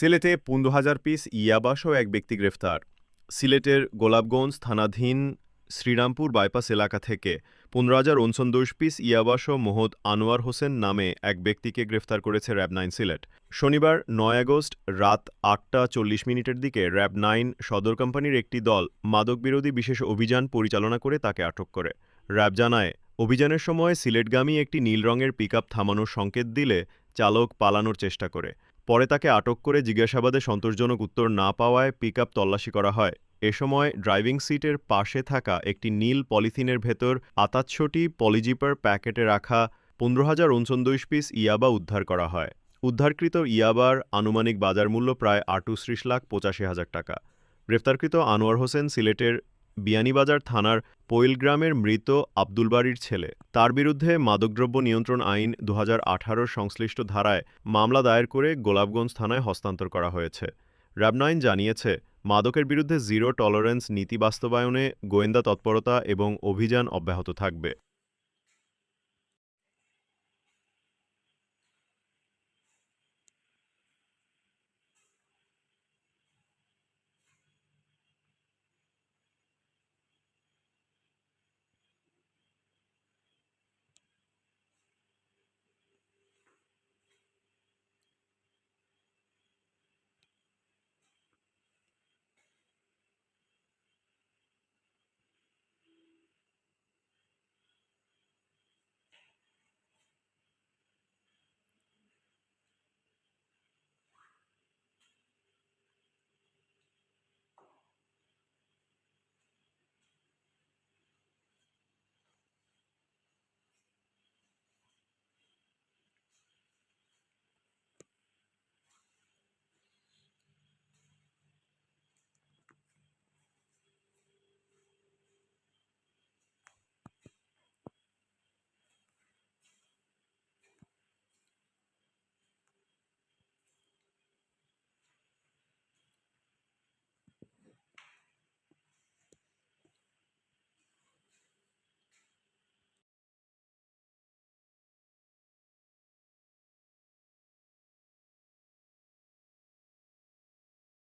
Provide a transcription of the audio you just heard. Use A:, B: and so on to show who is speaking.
A: সিলেটে ১৫,০০০ পিস ইয়াবাসহ এক ব্যক্তি গ্রেফতার। সিলেটের গোলাপগঞ্জ থানাধীন শ্রীরামপুর বাইপাস এলাকা থেকে ১৫,০৩৯ পিস ইয়াবাসহ মোহাম্মদ আনোয়ার হোসেন নামে এক ব্যক্তিকে গ্রেফতার করেছে র্যাব-৯ সিলেট। শনিবার ৯ আগস্ট রাত ৮টা ৪০ মিনিটের দিকে র্যাব-৯ সদর কোম্পানির একটি দল মাদকবিরোধী বিশেষ অভিযান পরিচালনা করে তাকে আটক করে। র্যাব জানায়, অভিযানের সময় সিলেটগামী একটি নীল রঙের পিকআপ থামানোর সংকেত দিলে চালক পালানোর চেষ্টা করে। পরে তাকে আটক করে জিজ্ঞাসাবাদে সন্তোষজনক উত্তর না পাওয়ায় পিকআপ তল্লাশি করা হয়। এ সময় ড্রাইভিং সিটের পাশে থাকা একটি নীল পলিথিনের ভেতর ৭৮টি পলিজিপার প্যাকেটে রাখা ১৫,০৩৯ পিস ইয়াবা উদ্ধার করা হয়। উদ্ধারকৃত ইয়াবার আনুমানিক বাজার মূল্য প্রায় ৩৮,৮৫,০০০ টাকা। গ্রেফতারকৃত আনোয়ার হোসেন সিলেটের বিয়ানীবাজার থানার পৈল গ্রামের মৃত আব্দুল বারীর ছেলে। তার বিরুদ্ধে মাদকদ্রব্য নিয়ন্ত্রণ আইন ২০১৮ সংশ্লিষ্ট ধারায় মামলা দায়ের করে গোলাপগঞ্জ থানায় হস্তান্তর করা হয়েছে। র্যাব-৯ জানিয়েছে, মাদকের বিরুদ্ধে জিরো টলারেন্স নীতি বাস্তবায়নে গোয়েন্দা তৎপরতা এবং অভিযান অব্যাহত থাকবে।